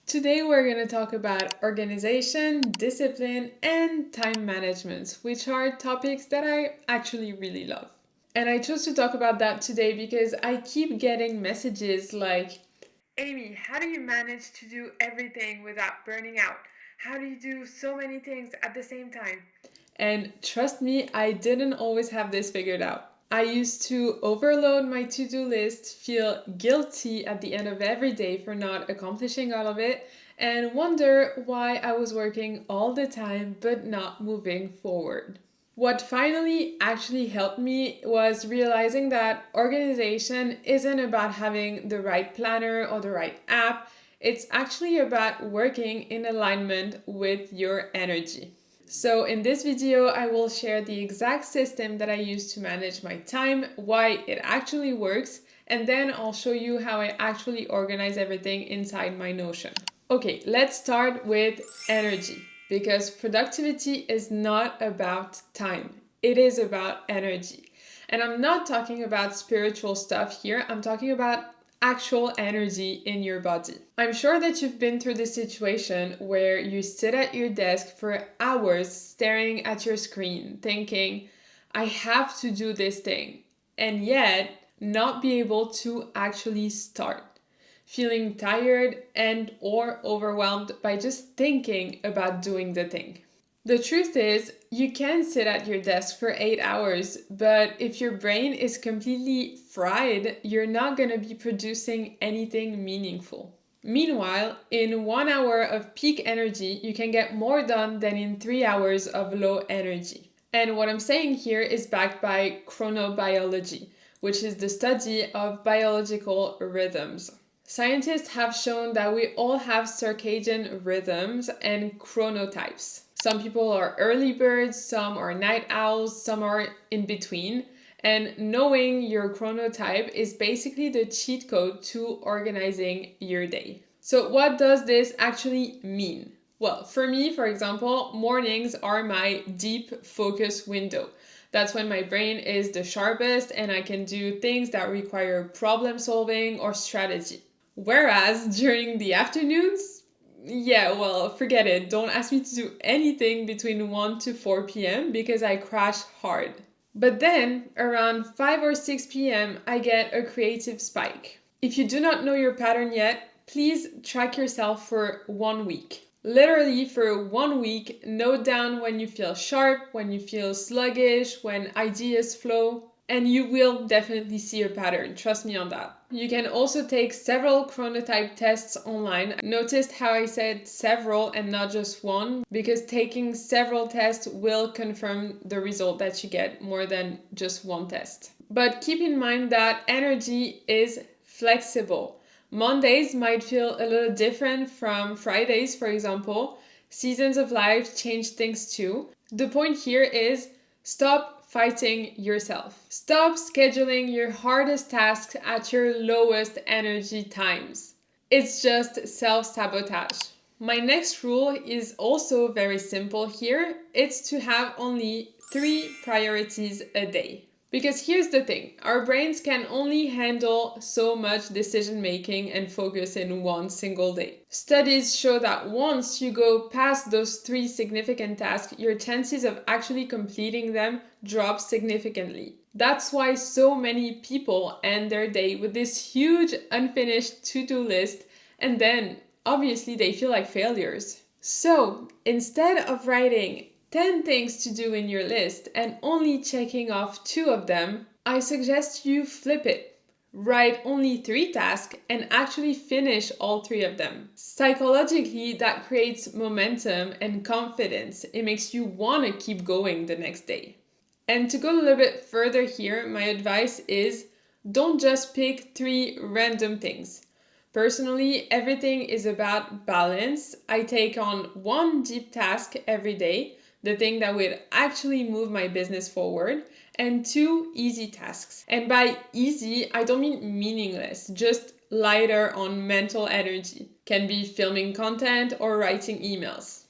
Today we're going to talk about organization, discipline, and time management, which are topics that I actually really love. And I chose to talk about that today because I keep getting messages like, Amy, how do you manage to do everything without burning out? How do you do so many things at the same time? And trust me, I didn't always have this figured out. I used to overload my to-do list, feel guilty at the end of every day for not accomplishing all of it, and wonder why I was working all the time but not moving forward. What finally actually helped me was realizing that organization isn't about having the right planner or the right app. It's actually about working in alignment with your energy. So in this video, I will share the exact system that I use to manage my time, why it actually works, and then I'll show you how I actually organize everything inside my Notion. Okay, let's start with energy, because productivity is not about time. It is about energy. And I'm not talking about spiritual stuff here. I'm talking about actual energy in your body. I'm sure that you've been through this situation where you sit at your desk for hours staring at your screen, thinking, I have to do this thing, and yet not be able to actually start. Feeling tired and or overwhelmed by just thinking about doing the thing. The truth is, you can sit at your desk for 8 hours, but if your brain is completely fried, you're not going to be producing anything meaningful. Meanwhile, in 1 hour of peak energy, you can get more done than in 3 hours of low energy. And what I'm saying here is backed by chronobiology, which is the study of biological rhythms. Scientists have shown that we all have circadian rhythms and chronotypes. Some people are early birds, some are night owls, some are in between. And knowing your chronotype is basically the cheat code to organizing your day. So what does this actually mean? Well, for me, for example, mornings are my deep focus window. That's when my brain is the sharpest and I can do things that require problem solving or strategy. Whereas during the afternoons, forget it. Don't ask me to do anything between 1 to 4 p.m. because I crash hard. But then, around 5 or 6 p.m., I get a creative spike. If you do not know your pattern yet, please track yourself for 1 week. Literally, for 1 week, note down when you feel sharp, when you feel sluggish, when ideas flow, and you will definitely see a pattern. Trust me on that. You can also take several chronotype tests online. Notice how I said several and not just one, because taking several tests will confirm the result that you get more than just one test. But keep in mind that energy is flexible. Mondays might feel a little different from Fridays, for example. Seasons of life change things too. The point here is stop fighting yourself. Stop scheduling your hardest tasks at your lowest energy times. It's just self-sabotage. My next rule is also very simple here. It's to have only 3 priorities a day. Because here's the thing, our brains can only handle so much decision making and focus in one single day. Studies show that once you go past those 3 significant tasks, your chances of actually completing them drop significantly. That's why so many people end their day with this huge unfinished to-do list, and then obviously they feel like failures. So instead of writing 10 things to do in your list and only checking off 2 of them, I suggest you flip it. Write only 3 tasks and actually finish all 3 of them. Psychologically, that creates momentum and confidence. It makes you want to keep going the next day. And to go a little bit further here, my advice is don't just pick 3 random things. Personally, everything is about balance. I take on 1 deep task every day, the thing that would actually move my business forward, and 2 easy tasks. And by easy, I don't mean meaningless, just lighter on mental energy. Can be filming content or writing emails.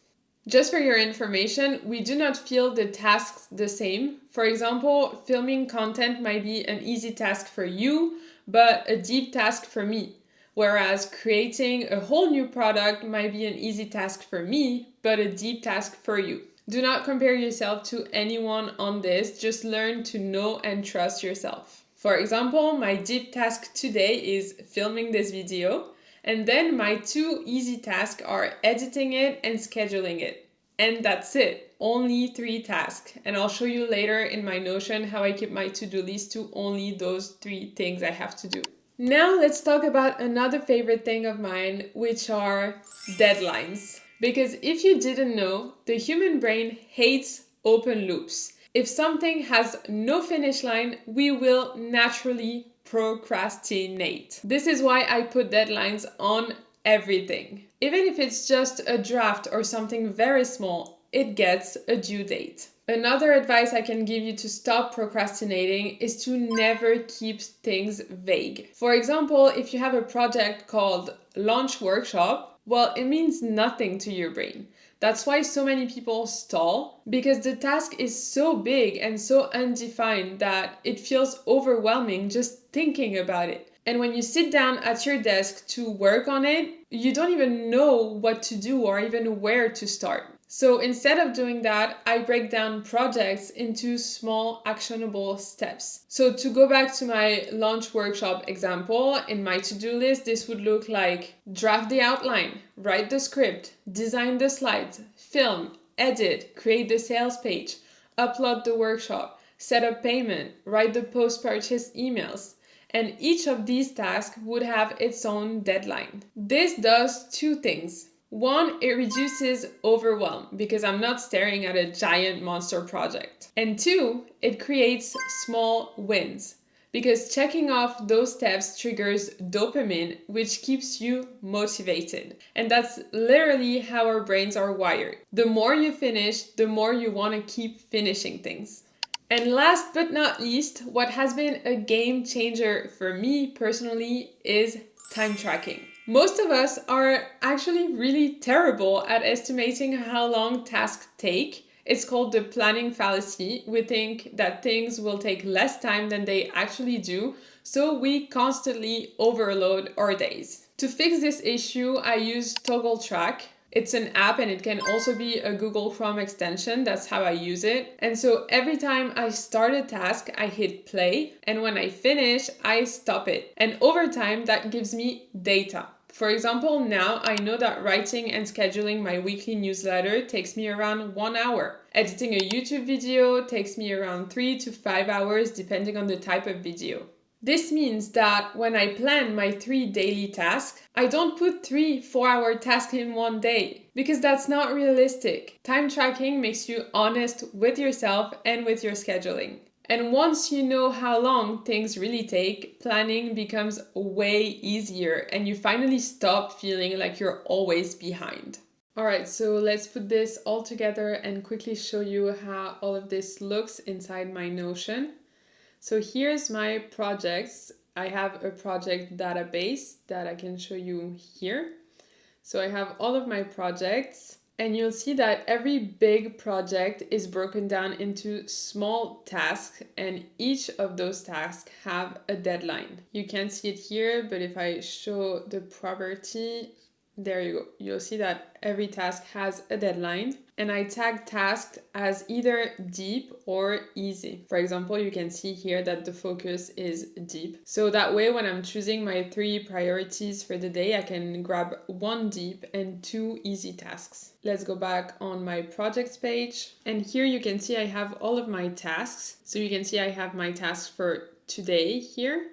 Just for your information, we do not feel the tasks the same. For example, filming content might be an easy task for you, but a deep task for me. Whereas creating a whole new product might be an easy task for me, but a deep task for you. Do not compare yourself to anyone on this, just learn to know and trust yourself. For example, my deep task today is filming this video, and then my two easy tasks are editing it and scheduling it. And that's it, only 3 tasks. And I'll show you later in my Notion how I keep my to-do list to only those 3 things I have to do. Now let's talk about another favorite thing of mine, which are deadlines. Because if you didn't know, the human brain hates open loops. If something has no finish line, we will naturally procrastinate. This is why I put deadlines on everything. Even if it's just a draft or something very small, it gets a due date. Another advice I can give you to stop procrastinating is to never keep things vague. For example, if you have a project called launch workshop, well, it means nothing to your brain. That's why so many people stall, because the task is so big and so undefined that it feels overwhelming just thinking about it. And when you sit down at your desk to work on it, you don't even know what to do or even where to start. So instead of doing that, I break down projects into small actionable steps. So to go back to my launch workshop example, in my to-do list, this would look like draft the outline, write the script, design the slides, film, edit, create the sales page, upload the workshop, set up payment, write the post-purchase emails. And each of these tasks would have its own deadline. This does 2 things. 1, it reduces overwhelm because I'm not staring at a giant monster project. And 2, it creates small wins because checking off those steps triggers dopamine, which keeps you motivated. And that's literally how our brains are wired. The more you finish, the more you want to keep finishing things. And last but not least, what has been a game changer for me personally is time tracking. Most of us are actually really terrible at estimating how long tasks take. It's called the planning fallacy. We think that things will take less time than they actually do, so we constantly overload our days. To fix this issue, I use Toggle Track. It's an app and it can also be a Google Chrome extension. That's how I use it. And so every time I start a task, I hit play. And when I finish, I stop it. And over time, that gives me data. For example, now I know that writing and scheduling my weekly newsletter takes me around 1 hour. Editing a YouTube video takes me around 3 to 5 hours depending on the type of video. This means that when I plan my 3 daily tasks, I don't put 3 4-hour tasks in one day because that's not realistic. Time tracking makes you honest with yourself and with your scheduling. And once you know how long things really take, planning becomes way easier and you finally stop feeling like you're always behind. Alright, so let's put this all together and quickly show you how all of this looks inside my Notion. So here's my projects. I have a project database that I can show you here. So I have all of my projects. And you'll see that every big project is broken down into small tasks, and each of those tasks have a deadline. You can't see it here, but if I show the property, there you go. You'll see that every task has a deadline, and I tag tasks as either deep or easy. For example, you can see here that the focus is deep. So that way, when I'm choosing my 3 priorities for the day, I can grab 1 deep and 2 easy tasks. Let's go back on my projects page. And here you can see I have all of my tasks. So you can see I have my tasks for today here.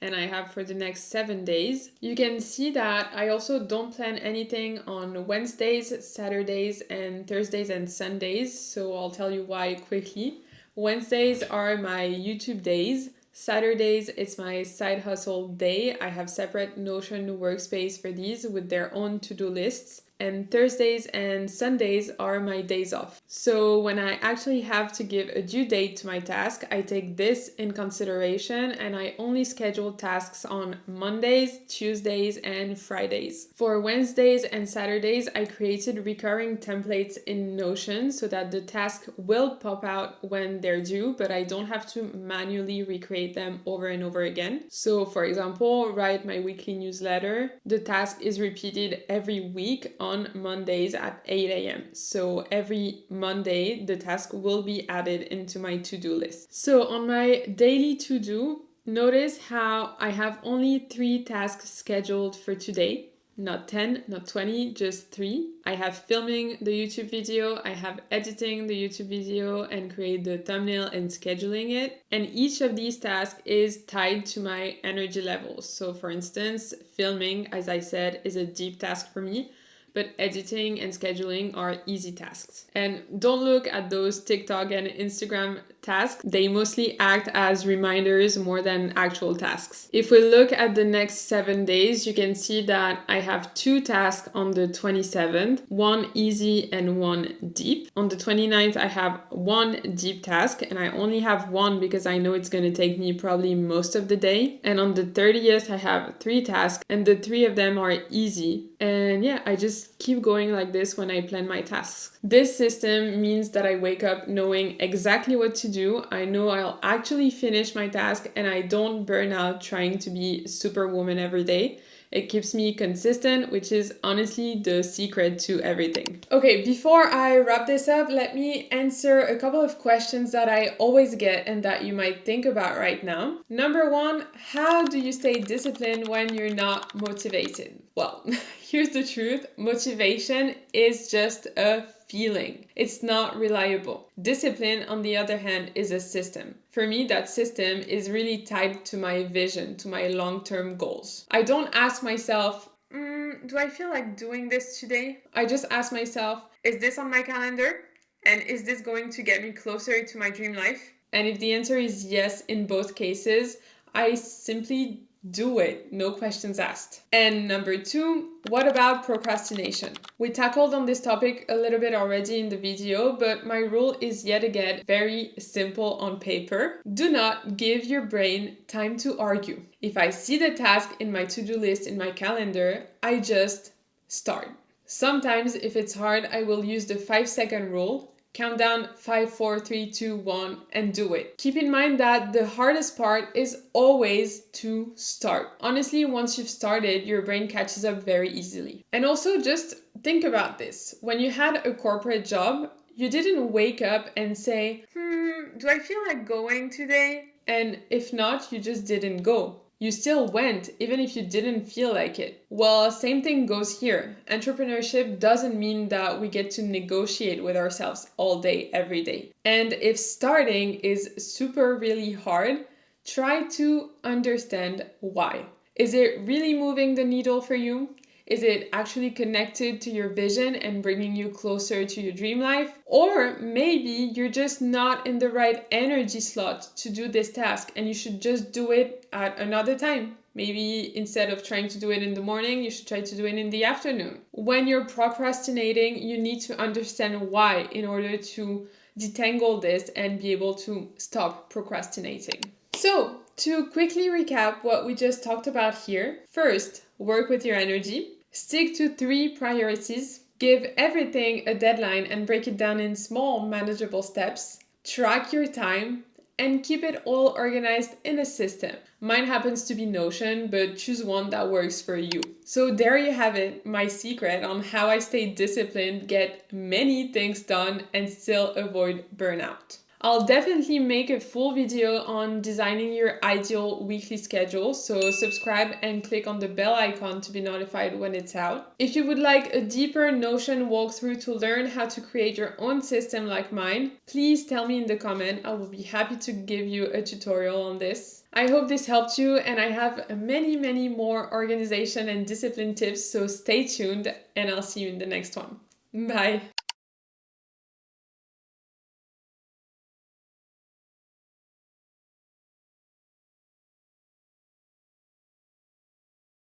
And I have for the next 7 days. You can see that I also don't plan anything on Wednesdays, Saturdays, and Thursdays and Sundays. So I'll tell you why quickly. Wednesdays are my YouTube days. Saturdays, it's my side hustle day. I have separate Notion workspace for these with their own to-do lists. and Thursdays and Sundays are my days off. So when I actually have to give a due date to my task, I take this in consideration and I only schedule tasks on Mondays, Tuesdays, and Fridays. For Wednesdays and Saturdays, I created recurring templates in Notion so that the task will pop out when they're due, but I don't have to manually recreate them over and over again. So for example, write my weekly newsletter. The task is repeated every week on Mondays at 8 a.m. So every Monday, the task will be added into my to-do list. So on my daily to-do, notice how I have only 3 tasks scheduled for today. Not 10, not 20, just 3. I have filming the YouTube video, I have editing the YouTube video and create the thumbnail and scheduling it. And each of these tasks is tied to my energy levels. So for instance, filming, as I said, is a deep task for me, but editing and scheduling are easy tasks. And don't look at those TikTok and Instagram tasks. They mostly act as reminders more than actual tasks. If we look at the next 7 days, you can see that I have 2 tasks on the 27th, 1 easy and 1 deep. On the 29th, I have 1 deep task and I only have 1 because I know it's going to take me probably most of the day. And on the 30th, I have 3 tasks and the 3 of them are easy. And yeah, I just keep going like this when I plan my tasks. This system means that I wake up knowing exactly what to do. I know I'll actually finish my task and I don't burn out trying to be superwoman every day. It keeps me consistent, which is honestly the secret to everything. Okay, before I wrap this up, let me answer a couple of questions that I always get and that you might think about right now. Number 1, how do you stay disciplined when you're not motivated? Well, here's the truth. Motivation is just a feeling. It's not reliable. Discipline, on the other hand, is a system. For me, that system is really tied to my vision, to my long-term goals. I don't ask myself, do I feel like doing this today? I just ask myself, is this on my calendar? And is this going to get me closer to my dream life? And if the answer is yes in both cases, I simply do it, no questions asked. And number 2, what about procrastination? We tackled on this topic a little bit already in the video, but my rule is yet again very simple on paper. Do not give your brain time to argue. If I see the task in my to-do list in my calendar, I just start. Sometimes if it's hard, I will use the 5-second rule. Count down 5, 4, 3, 2, 1 and do it. Keep in mind that the hardest part is always to start. Honestly, once you've started, your brain catches up very easily. And also just think about this. When you had a corporate job, you didn't wake up and say, do I feel like going today? And if not, you just didn't go. You still went, even if you didn't feel like it. Well, same thing goes here. Entrepreneurship doesn't mean that we get to negotiate with ourselves all day, every day. And if starting is super really hard, try to understand why. Is it really moving the needle for you? Is it actually connected to your vision and bringing you closer to your dream life? Or maybe you're just not in the right energy slot to do this task and you should just do it at another time. Maybe instead of trying to do it in the morning, you should try to do it in the afternoon. When you're procrastinating, you need to understand why in order to detangle this and be able to stop procrastinating. So, to quickly recap what we just talked about here, first, work with your energy. Stick to 3 priorities. Give everything a deadline and break it down in small, manageable steps. Track your time and keep it all organized in a system. Mine happens to be Notion, but choose one that works for you. So there you have it, my secret on how I stay disciplined, get many things done, and still avoid burnout. I'll definitely make a full video on designing your ideal weekly schedule, so subscribe and click on the bell icon to be notified when it's out. If you would like a deeper Notion walkthrough to learn how to create your own system like mine, please tell me in the comment. I will be happy to give you a tutorial on this. I hope this helped you, and I have many more organization and discipline tips, so stay tuned and I'll see you in the next one. Bye!